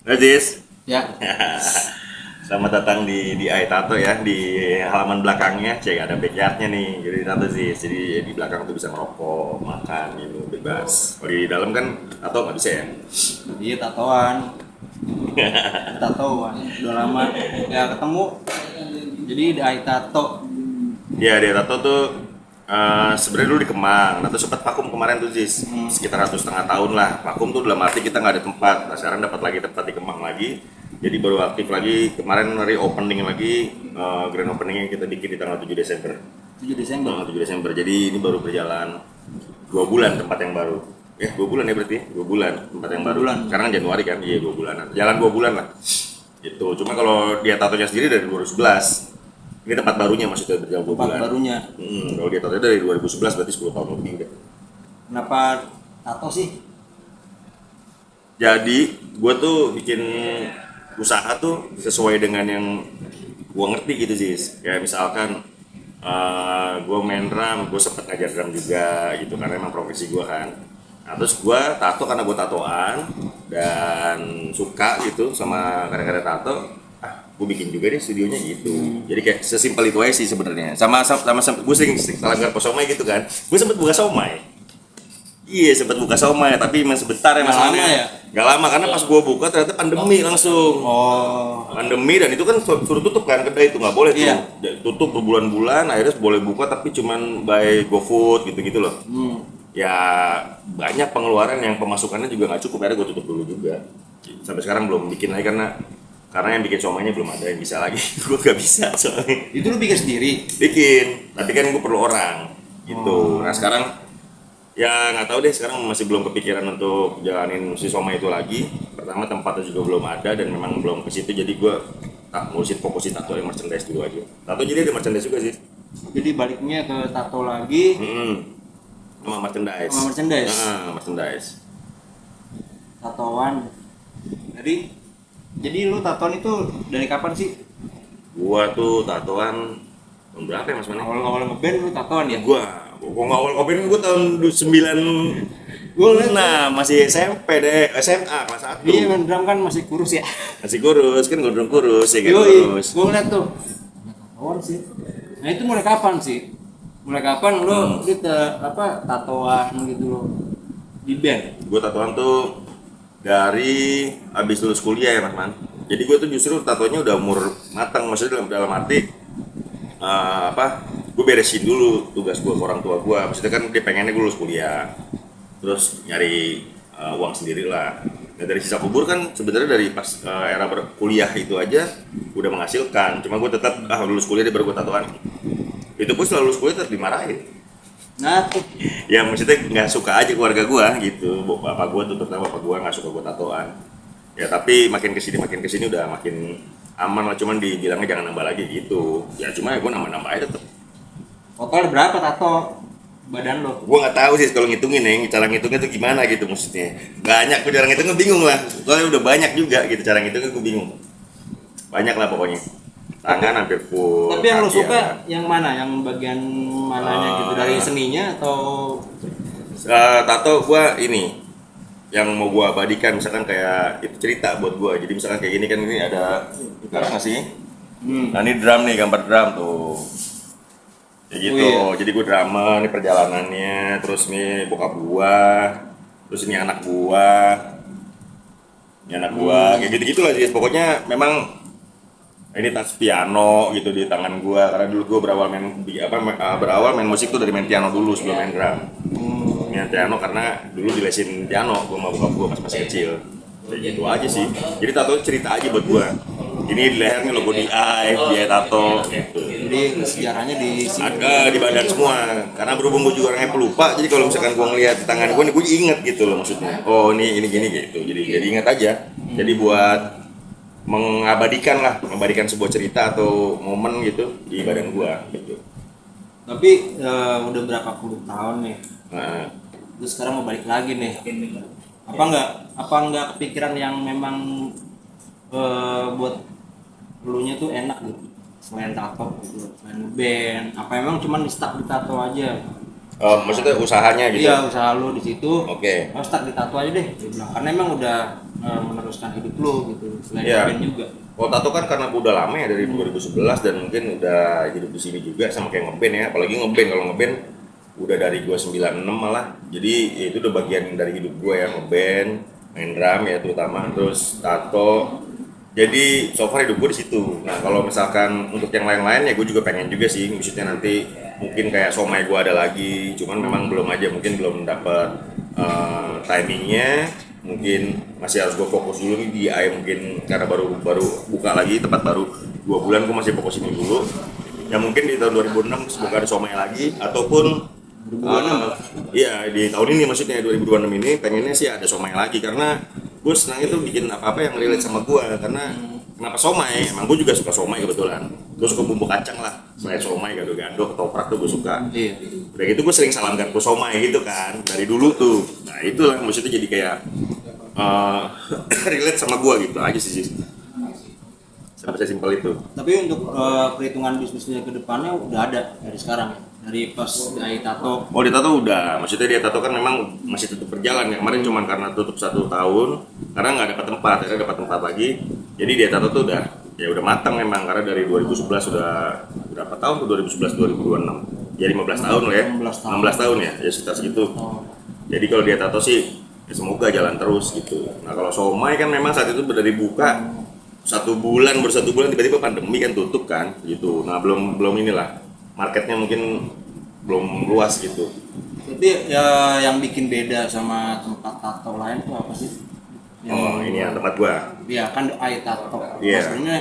Najis, Ya. selamat datang di AI Tato ya, di halaman belakangnya. Cek ada backyardnya nih, jadi tato sih. Jadi di belakang tuh bisa ngerokok, makan, minum bebas. Kalau di dalam kan tato nggak bisa ya. Iya, tatoan. Tatoan. Udah lama ya ketemu. Jadi AI tato. Ya dia tato tuh sebenarnya dulu di Kemang. Tato sempat vakum kemarin tuh sih, sekitar 1,5 tahun lah. Vakum tuh dalam arti kita nggak ada tempat. Nah, sekarang dapat lagi tempat di Kemang lagi. Jadi baru aktif lagi kemarin reopening lagi, grand opening yang kita bikin di tanggal 7 Desember. 7 Desember. Tanggal 7 Desember. Jadi ini baru berjalan 2 bulan tempat yang baru. 2 bulan ya berarti, 2 bulan tempat yang 2 baru. bulan. Sekarang kan Januari kan, iya 2 bulan. Jalan 2 bulan lah. Itu. Cuma kalau dia tatonya sendiri dari 2011. Ini tempat barunya maksudnya berjalan 2 Tempat bulan. barunya. Kalau dia tatonya dari 2011 berarti 10 tahun lebih udah. Kenapa tato sih? Jadi gue tuh bikin usaha tuh sesuai dengan yang gue ngerti gitu sih. Kayak misalkan gue main drum, gue sempet ngajar drum juga gitu karena emang profesi gue kan. Nah, terus gue tato karena gue tatoan dan suka gitu sama karya-karya tato. Gue bikin juga deh studionya gitu. Jadi kayak sesimpel itu aja sih sebenarnya. Sama gue sering salah nggak somai gitu kan. Gue sempet buka somai. Iya sempat buka somai tapi emang sebentar ya Nggak masalahnya. lama ya? Gak lama karena pas gue buka ternyata pandemi langsung. Oh. Pandemi dan itu kan suruh tutup kan kedai itu nggak boleh tuh. Iya. Tutup berbulan-bulan akhirnya boleh buka tapi cuman by GoFood gitu-gitu loh. Ya banyak pengeluaran yang pemasukannya juga nggak cukup akhirnya gue tutup dulu juga. Sampai sekarang belum bikin lagi karena yang bikin somainya belum ada yang bisa lagi. Gue nggak bisa soalnya. Itu lu bikin sendiri? Bikin, tapi kan gue perlu orang gitu. Nah sekarang ya nggak tahu deh, sekarang masih belum kepikiran untuk jalanin si somai itu lagi. Pertama tempatnya juga belum ada dan memang belum ke situ, jadi gue ngurusin fokusin tato yang merchandise dulu aja. Tato jadi ada merchandise juga sih. Jadi baliknya ke tato lagi. Sama merchandise. Sama merchandise? Merchandise. Tatoan. Jadi lu tatoan itu dari kapan sih? Gua tuh tatoan tahun berapa ya Mas Mane? Awal-awal ngeband lu tatoan ya? Gua nggak awal kopi gue tahun 9. Nah masih SMP deh, SMA kelas 1. Iya, main drum kan masih kurus ya. Masih kurus, kan gondrong kurus ya kan kurus. Gue ngeliat tuh. Tatoan sih. Nah itu mulai kapan sih? Mulai kapan lu tatoan gitu lo di band? Gue tatoan tuh dari abis lulus kuliah ya Mas Man. Jadi gue tuh justru tatonya udah umur matang, maksudnya dalam arti gue beresin dulu tugas gue ke orang tua gue. Maksudnya kan dia pengennya gue lulus kuliah, terus nyari uang sendiri lah. Nah dari sisa kubur kan sebenarnya dari pas era kuliah itu aja udah menghasilkan. Cuma gue tetap lulus kuliah dia baru gue tatoan. Itu pun setelah lulus kuliah tetap dimarahin. Nah tuh. Ya maksudnya nggak suka aja keluarga gue gitu. Bapak gue tuh terutama bapak gue nggak suka gue tatoan. Ya tapi makin kesini udah makin aman lah, cuman dibilangnya jangan nambah lagi gitu. Ya cuma gue nambah aja tetap. Total berapa tato badan lo? Gue nggak tahu sih kalau ngitungin cara ngitungnya tuh gimana gitu maksudnya. Banyak, gue cara ngitungnya bingung lah. Soalnya udah banyak juga gitu cara ngitungnya, gue bingung. Banyak lah pokoknya. Tangan hampir full. Tapi yang lo kaki suka ada. yang mana? Yang bagian mananya gitu, dari seninya atau? Tato gue ini yang mau gue abadikan, misalkan kayak itu cerita buat gue. Jadi misalkan kayak gini kan, ini ada sekarang nggak sih? Nah ini drum nih, gambar drum tuh. Kayak gitu. Oh, iya. Jadi gue drama nih perjalanannya, terus nih bokap gua, terus ini anak gua. Ini anak gua, kayak gitu-gitu lah sih. Pokoknya memang ini tas piano gitu di tangan gua, karena dulu gua berawal main musik tuh dari main piano dulu sebelum main drum. Main piano karena dulu dilesin piano gua sama bokap gua pas masih kecil. Kayak gitu aja sih. Jadi tato cerita aja buat gua. Ini di lehernya logo DI tato gitu. Jadi sejarahnya di sini. Ada di badan semua, karena berhubung gue juga orangnya pelupa, jadi kalau misalkan gue ngeliat di tangan gue nih, gue inget gitu loh maksudnya. Oh ini gini gitu, jadi inget aja. Jadi buat mengabadikan sebuah cerita atau momen gitu di badan gue gitu. Tapi udah berapa puluh tahun nih. Nah, Terus sekarang mau balik lagi nih. Apa enggak kepikiran yang memang buat dulunya tuh enak gitu, selain tato gitu, selain band, apa emang cuman stuck di tato aja? maksudnya usahanya gitu? Iya, usaha lu di situ. Oke. Oh, stuck di tato aja deh, dia bilang. Karena emang udah meneruskan hidup lo gitu selain Iya. band juga. Kalau tato kan karena gue udah lama ya dari 2011 dan mungkin udah hidup di sini juga sama kayak ngeband ya, apalagi ngeband. Kalau ngeband udah dari gue 96 malah, jadi ya itu udah bagian dari hidup gue ya, ngeband, main drum ya terutama, terus tato. Jadi so far hidup gue di situ. Nah kalau misalkan untuk yang lain-lain ya gue juga pengen juga sih, maksudnya nanti mungkin kayak somai gue ada lagi, cuman memang belum aja, mungkin belum dapet timingnya, mungkin masih harus gue fokus dulu nih di AI, mungkin karena baru baru buka lagi tempat baru 2 bulan, gue masih fokus ini dulu. Ya mungkin di tahun 2006 semoga ada somai lagi, ataupun 2026. iya di tahun ini maksudnya 2026 ini pengennya sih ada somai lagi, karena gue senang itu bikin apa-apa yang relate sama gue. Karena kenapa somai? Emang gue juga suka somai kebetulan. Gue suka bumbu kacang lah, selain somai, gado-gado, ketoprak tuh gue suka. Iya. Udah gitu gue sering salam garpu somai gitu kan dari dulu tuh. Nah itulah maksudnya jadi kayak relate sama gue gitu aja sih. Sampai simpel itu. Tapi untuk perhitungan bisnisnya ke depannya udah ada dari sekarang ya? Dari pas dari tato. Oh, dia tato udah, maksudnya dia tato kan memang masih tetap berjalan ya. Kemarin cuma karena tutup 1 tahun, karena nggak dapat tempat, akhirnya dapat tempat lagi. Jadi dia tato tuh udah, ya udah matang memang, karena dari 2011 sudah berapa tahun tuh, 2011 2026. Ya 15 tahun lah ya. 16 tahun ya, ya sekitar segitu. Oh. Jadi kalau dia tato sih, ya semoga jalan terus gitu. Nah kalau somai kan memang saat itu dari buka 1 bulan, baru 1 bulan tiba-tiba pandemi kan tutup kan gitu. Nah belum inilah, marketnya mungkin belum luas gitu. Jadi ya yang bikin beda sama tempat tato lain tuh apa sih? Oh ini ya tempat gua. Ya kan AI tato. Iya. Sebenarnya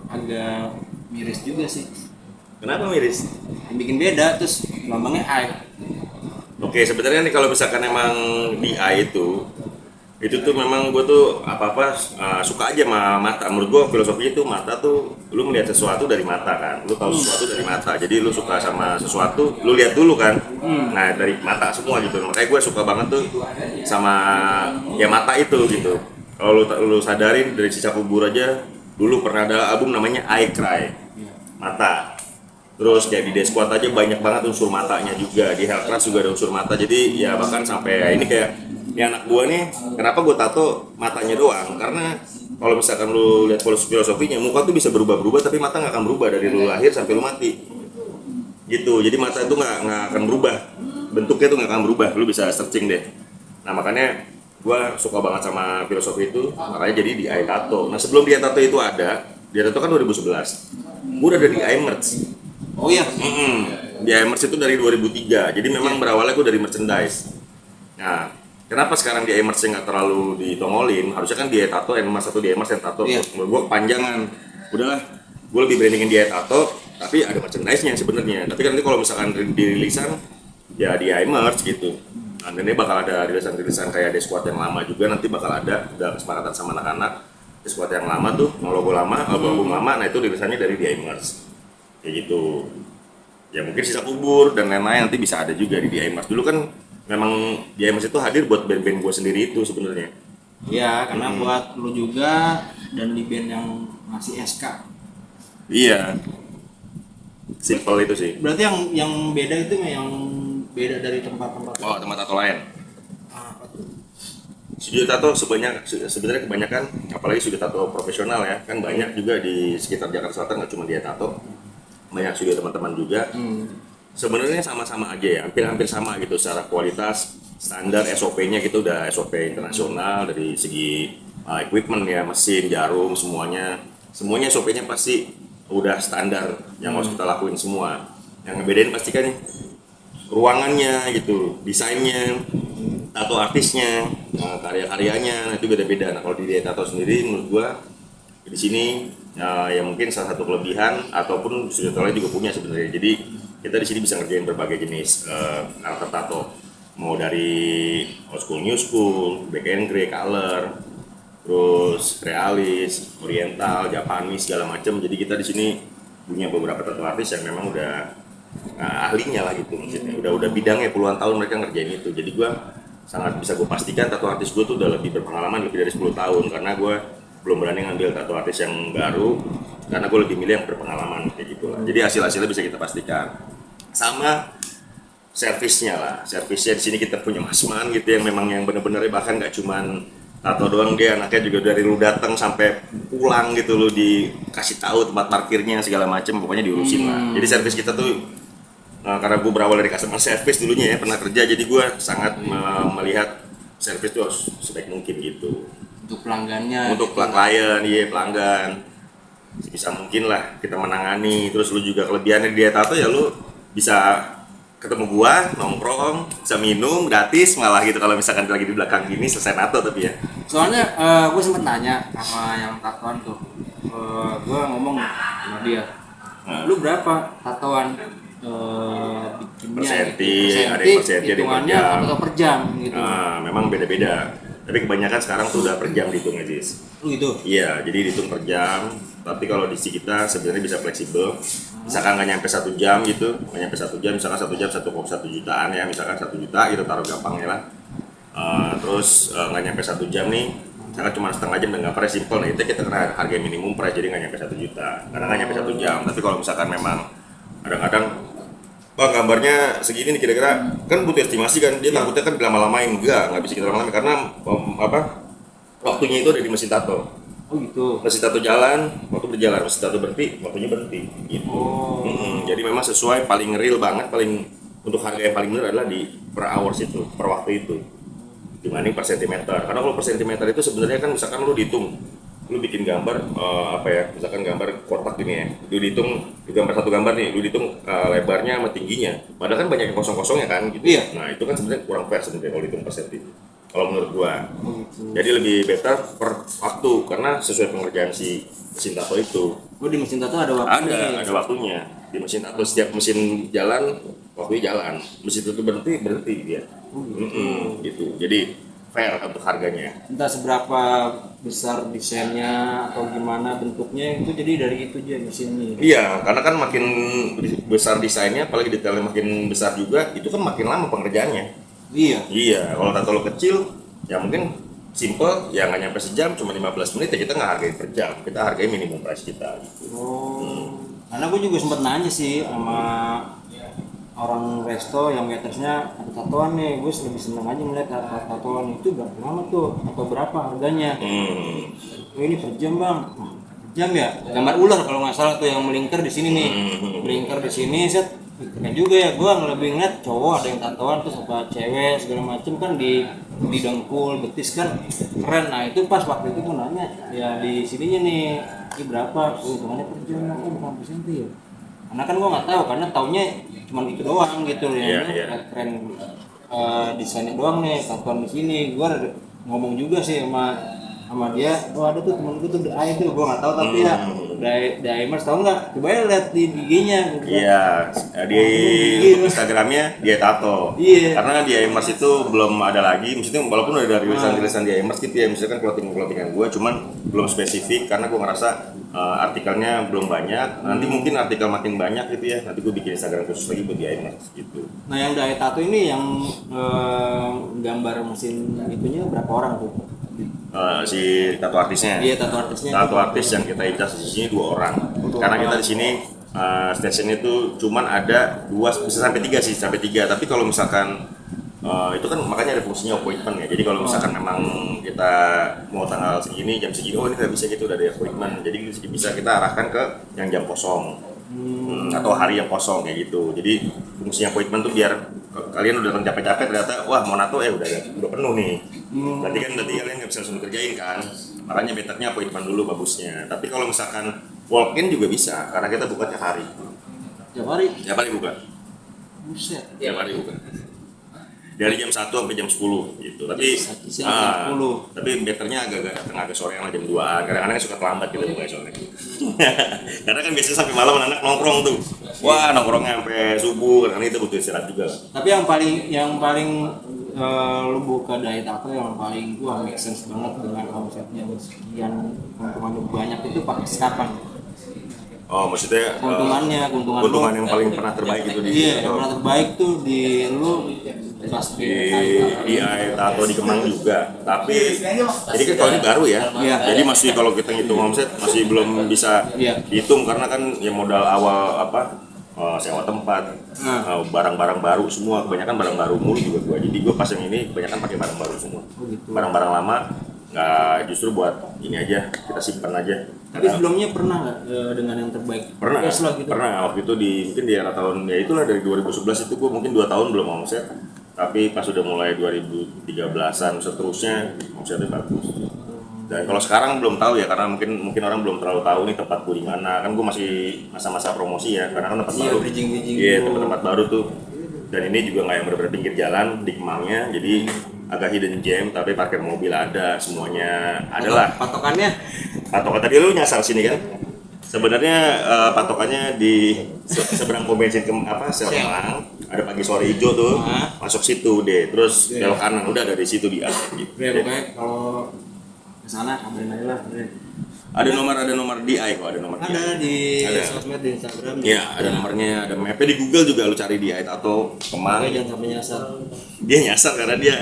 agak miris juga sih. Kenapa miris? Yang bikin beda terus lambangnya AI. Oke, sebenarnya nih kalau misalkan emang di A itu tuh memang gue tuh apa-apa suka aja sama mata. Menurut gue filosofinya tuh mata tuh, lu melihat sesuatu dari mata kan, lu tahu sesuatu dari mata. Jadi lu suka sama sesuatu, lu lihat dulu kan. Nah dari mata semua gitu. Makanya gue suka banget tuh sama ya mata itu gitu. Kalau lu sadarin dari Sisa Kubur aja, dulu pernah ada album namanya I Cry, mata. Terus kayak di Death Squad aja banyak banget unsur matanya juga, di Hellcrash juga ada unsur mata. Jadi ya bahkan sampai ini kayak ini anak gua nih, kenapa gua tato matanya doang? Karena kalau misalkan lu lihat filosofinya, muka tuh bisa berubah-berubah tapi mata nggak akan berubah dari lu lahir sampai lu mati. Gitu. Jadi mata itu nggak akan berubah, bentuknya tuh nggak akan berubah. Lu bisa searching deh. Nah makanya gua suka banget sama filosofi itu, makanya jadi di Eye Tato. Nah sebelum dia tato itu ada, dia tato kan 2011. Gua udah ada di Eye Merch. Oh iya. Di iMerch itu dari 2003, jadi memang berawalnya gue dari merchandise. Nah, kenapa sekarang di iMerch nggak terlalu ditongolin? Harusnya kan di tato, iMerch 1 di iMerch yang tato. Iya. Menurut gue kepanjangan. Udahlah, gue lebih brandingin di tato, tapi ada merchandise-nya sebenarnya. Tapi kan nanti kalau misalkan dirilisan, ya di iMerch gitu. Nah, ini bakal ada rilisan-rilisan kayak Death Squad yang lama juga, nanti bakal ada, udah kesepakatan sama anak-anak. Death Squad yang lama tuh, logo lama, album lama, nah itu rilisannya dari di iMerch. Kayak gitu. Ya mungkin Sisa Kubur dan lain-lain nanti bisa ada juga di DIMers. Dulu kan memang DIMers itu hadir buat band-band gue sendiri itu sebenarnya. Iya, karena buat lu juga dan di band yang masih SK. Iya. Simple itu sih. Berarti yang beda itu yang beda dari tempat-tempat. Oh, tempat tato lain. Apa tuh? Studio tato sebenarnya kebanyakan, apalagi studio tato profesional ya, kan banyak juga di sekitar Jakarta Selatan, nggak cuma dia tato. Banyak studio teman-teman juga. Sebenarnya sama-sama aja ya, hampir-hampir sama gitu secara kualitas, standar SOP-nya gitu udah SOP internasional dari segi equipment ya, mesin, jarum, semuanya SOP-nya pasti udah standar yang harus kita lakuin semua. Yang ngebedain pasti kan ruangannya gitu, desainnya, tato artisnya, karya-karyanya, itu beda-beda. Nah kalau di tato sendiri menurut gua di sini ya mungkin salah satu kelebihan, ataupun studio tato lain juga punya sebenarnya. Jadi kita di sini bisa ngerjain berbagai jenis karakter tato, mau dari old school, new school, black and gray, color, terus realis, oriental, Japanese segala macam. Jadi kita di sini punya beberapa tato artis yang memang udah ahlinya lah gitu, maksudnya udah bidangnya puluhan tahun mereka ngerjain itu. Jadi gua sangat bisa gue pastikan tato artis gue tuh udah lebih berpengalaman, lebih dari 10 tahun, karena gue belum berani ngambil tato artis yang baru, karena gue lebih milih yang berpengalaman kayak gitu lah. Jadi hasilnya bisa kita pastikan. Sama servisnya lah, servisnya di sini kita punya Masman gitu yang memang yang bener-bener bahkan nggak cuman tato doang, dia anaknya juga dari lu datang sampai pulang gitu lu dikasih tahu tempat parkirnya segala macem, pokoknya diurusin lah. Jadi servis kita tuh karena gue berawal dari customer service dulunya ya, pernah kerja, jadi gue sangat melihat servis itu harus sebaik mungkin gitu. Untuk pelanggannya. Untuk klien, iya pelanggan, bisa mungkin lah kita menangani. Terus lu juga kelebihannya di tato ya lu bisa ketemu gua, nongkrong, bisa minum gratis malah gitu kalau misalkan lagi di belakang gini selesai tato. Tapi ya Soalnya gue sempet nanya sama yang tatoan tuh, gue ngomong sama dia, lu berapa tatoan bikinnya? persenti, ada yang persenti, ada yang per hitungannya jam. atau per jam gitu. Memang beda-beda. Tapi kebanyakan sekarang tuh udah per jam dihitungnya, Jis. Gitu. Iya, jadi dihitung per jam. Tapi kalau di sini kita sebenarnya bisa fleksibel. Misalkan nggak nyampe 1 jam gitu, nggak nyampe 1 jam, misalkan 1 jam 1,1 jutaan ya, misalkan 1 juta gitu taruh gampangnya lah. Terus nggak nyampe 1 jam nih, misalkan cuma setengah jam dengan price simple, nah itu kita kena harga minimum price, jadi nggak nyampe 1 juta, karena nggak nyampe 1 jam. Tapi kalau misalkan memang kadang-kadang Bang, gambarnya segini nih kira-kira, kan butuh estimasi kan, dia takutnya kan dilama-lamain, nggak bisa kita lama-lamain karena waktunya itu ada di mesin tato. Oh gitu. Mesin tato jalan, waktu berjalan, mesin tato berhenti, waktunya berhenti gitu. Jadi memang sesuai, paling real banget, paling untuk harga yang paling benar adalah di per hours itu, per waktu itu dibanding per sentimeter. Karena kalau per sentimeter itu sebenarnya kan misalkan lu dihitung, lu bikin gambar misalkan gambar kotak gini ya, lu dihitung di gambar satu gambar nih, lu dihitung lebarnya sama tingginya, padahal kan banyak yang kosong-kosongnya kan gitu. Iya. Nah itu kan sebenarnya kurang fair sebenarnya kalau dihitung persen itu, kalau menurut gua. Gitu. Jadi lebih better per waktu karena sesuai pengerjaan si mesin tato itu. Oh di mesin tato ada waktunya. Ada waktunya di mesin tato. Setiap mesin jalan waktunya jalan, mesin tato berhenti dia. Gitu. Jadi fair untuk harganya. Entah seberapa besar desainnya atau gimana bentuknya, itu jadi dari itu aja mesinnya. Iya, karena kan makin besar desainnya, apalagi detailnya makin besar juga, itu kan makin lama pengerjaannya. Iya. Iya, kalau tato lo kecil, ya mungkin simple, ya nggak nyampe sejam, cuma 15 menit, ya kita nggak hargai per jam, kita hargai minimum price kita. Gitu. Karena gue juga sempat nanya sih sama orang resto yang waitersnya, ada tatoan nih, gue lebih seneng aja melihat tatoan itu berapa lama tuh atau berapa harganya. Oh, ini per jam bang. Per jam ya, gambar ular kalau nggak salah tuh yang melingkar di sini nih, melingkar di sini set. Keren juga ya, gue lebih ngeliat cowok ada yang tatoan terus apa cewek segala macem kan di dengkul betis kan keren. Nah itu pas waktu itu gue nanya ya di sininya nih ini berapa, hitungannya per jam, bukan per senti ya. Karena kan gue nggak tahu, karena taunya cuma itu doang gitu ya. Keren desainnya doang nih tatoan di sini. Gue ngomong juga sih sama dia, oh ada tuh temen gue tuh DAI tuh, gue nggak tahu tapi ya DAI Mers tau nggak? Coba lihat di IG-nya. Iya, di Instagramnya dia tato. Iya. Karena di Mers itu belum ada lagi, maksudnya walaupun udah dari rilisan di Mers gitu ya, misalkan clothingan gue, cuman belum spesifik karena gue ngerasa artikelnya belum banyak. Nanti mungkin artikel makin banyak gitu ya, nanti gue bikin Instagram khusus lagi buat di Mers gitu. Nah yang DAI tato ini yang gambar mesin itunya berapa orang tuh? Si tato artisnya. Iya, tato artisnya. Tato artis yang kita incar di sini 2 orang. Karena kita di sini stationnya itu cuman ada 2, bisa sampai 3 sih, sampai 3. Tapi kalau misalkan itu kan makanya ada fungsinya appointment ya. Jadi kalau misalkan memang kita mau tanggal segini, jam segini, oh ini nggak bisa gitu, udah ada appointment. Jadi bisa kita arahkan ke yang jam kosong. Atau hari yang kosong kayak gitu. Jadi fungsinya appointment tuh biar kalian udah capek-capek ternyata wah mau nato udah penuh nih. Berarti kalian nggak bisa langsung kerjain kan. Makanya betternya appointment dulu bagusnya. Tapi kalau misalkan walk in juga bisa karena kita buka tiap hari. Tiap hari? Tiap hari buka. Buset. Tiap hari buka. Dari jam 1 sampai jam 10 gitu. Tapi jam 10. Tapi betternya agak sore lah jam 2-an. Kadang-kadang suka terlambat kita buka soalnya. Karena kan biasanya sampai malam anak nongkrong tuh. Wah, nongkrongnya sampai subuh, karena itu butuh istirahat juga. Tapi yang paling lu buka dari tato yang paling gua make sense banget dengan konsepnya sekian keuntungan banyak itu pakai kapan? Oh, maksudnya keuntungan yang paling pernah terbaik itu di yang pernah terbaik tuh di lu pas di tato di Kemang juga. Tapi jadi kan kalau ini baru ya. Iya. Jadi masih kalau kita ngitung omset masih belum bisa dihitung karena kan yang modal awal sewa tempat, barang-barang baru semua, kebanyakan barang baru mulu juga gua. Jadi gua pas yang ini kebanyakan pakai barang baru semua. Barang-barang lama nggak justru buat ini aja, kita simpan aja. Tapi sebelumnya pernah nggak dengan yang terbaik? Pernah, Yes lah gitu. pernah waktu itu mungkin di era tahun ya itulah dari 2011 itu gue mungkin 2 tahun belum omset, tapi pas udah mulai 2013an seterusnya omsetnya bagus. Dan kalau sekarang belum tahu ya, karena mungkin orang belum terlalu tahu nih tempat gue di mana, kan gue masih masa-masa promosi ya, karena kan tempat baru, bridging iya tempat baru tuh, dan ini juga nggak yang benar-benar pinggir jalan di Kemangnya, jadi agak hidden gem, tapi parkir mobil ada, semuanya adalah. Patokan tadi lu nyasar sini kan? Sebenarnya patokannya di seberang pom bensin sel Kemang, ada pagi sore hijau tuh, masuk situ deh, terus belok kanan udah dari situ dia. Gitu. Ya pokoknya kalau ke sana kabarin aja lah. Ada nomor DI kok, ada nomor DI. Ada di Ada. sosmed di Instagram. Iya, ada nomornya, ada mapnya di Google juga lu cari DI atau Kemang. Oke, jangan sampai nyasar. Dia nyasar karena dia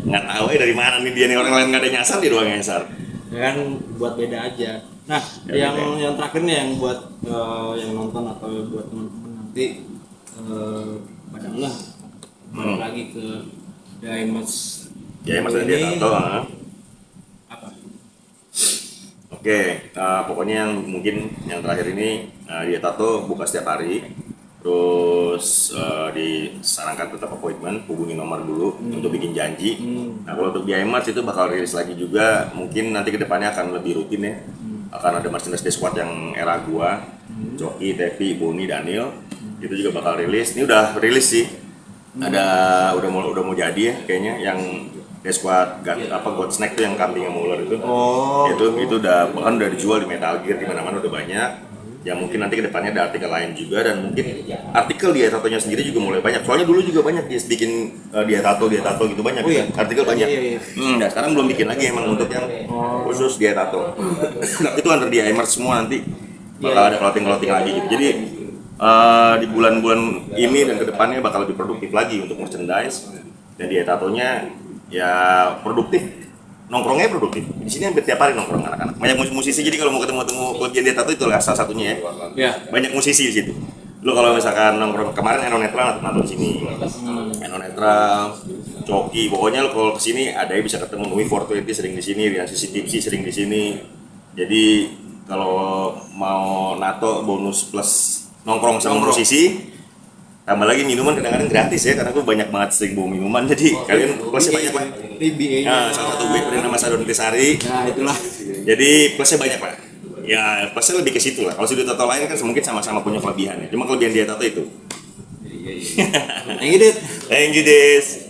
nggak tahu ya dari mana nih dia nih, orang lain nggak ada nyasar, dia doang nyasar. Ya kan buat beda aja. Nah, Ya, yang terakhir nih yang buat yang nonton atau buat teman-teman nanti pada nggak balik lagi ke Diamonds. Ya mas dia tato. Apa? Oke, pokoknya yang mungkin yang terakhir ini dia tato buka setiap hari. Terus disarankan tetap appointment, hubungi nomor dulu untuk bikin janji. Nah kalau untuk Diamonds itu bakal rilis lagi juga, mungkin nanti kedepannya akan lebih rutin ya. Akan ada merchandise squad yang era gua, Coki, Tevi, Boni, Daniel, itu juga bakal rilis. Ini udah rilis sih, udah mau jadi ya kayaknya yang squad God Snack tuh yang kambing sama ular itu. Itu udah bahkan udah dijual di Metal Gear di mana-mana udah banyak. Ya mungkin nanti kedepannya ada artikel lain juga, dan mungkin artikel dia tatonya sendiri juga mulai banyak. Soalnya dulu juga banyak dia bikin dia tato gitu banyak. Artikel banyak. Dan sekarang belum bikin lagi emang untuk yang khusus dia tato. Nah, itu under di Diamonds semua, nanti bakal ada clothing lagi gitu. Jadi di bulan-bulan ini dan kedepannya bakal lebih produktif lagi untuk merchandise, dan dia tatonya ya produktif. Nongkrongnya produktif. Di sini hampir tiap hari nongkrong anak-anak. Banyak musisi, jadi kalau mau ketemu kelebihan dia tato itu salah satunya ya. Banyak musisi di situ. Lu kalau misalkan nongkrong kemarin Eno Netral nonton di sini. Eno Netral, Coki, pokoknya lu kalau kesini ada bisa ketemu Nui 420 sering di sini, Rian CCTV sering di sini. Jadi kalau mau nato bonus plus nongkrong sama musisi, tambah lagi minuman kadang-kadang gratis ya, karena gue banyak banget sering bawa minuman, jadi kalian plusnya banyak lah. Nah, salah satu gue beri nama Sadon Tisari. Nah itulah. Jadi plusnya banyak lah. Ya plusnya lebih ke situ lah. Kalau sudut tato lain kan mungkin sama-sama punya kelebihan ya. Cuma kelebihan dia tato itu. Thank you, Dit. Thank you, Des.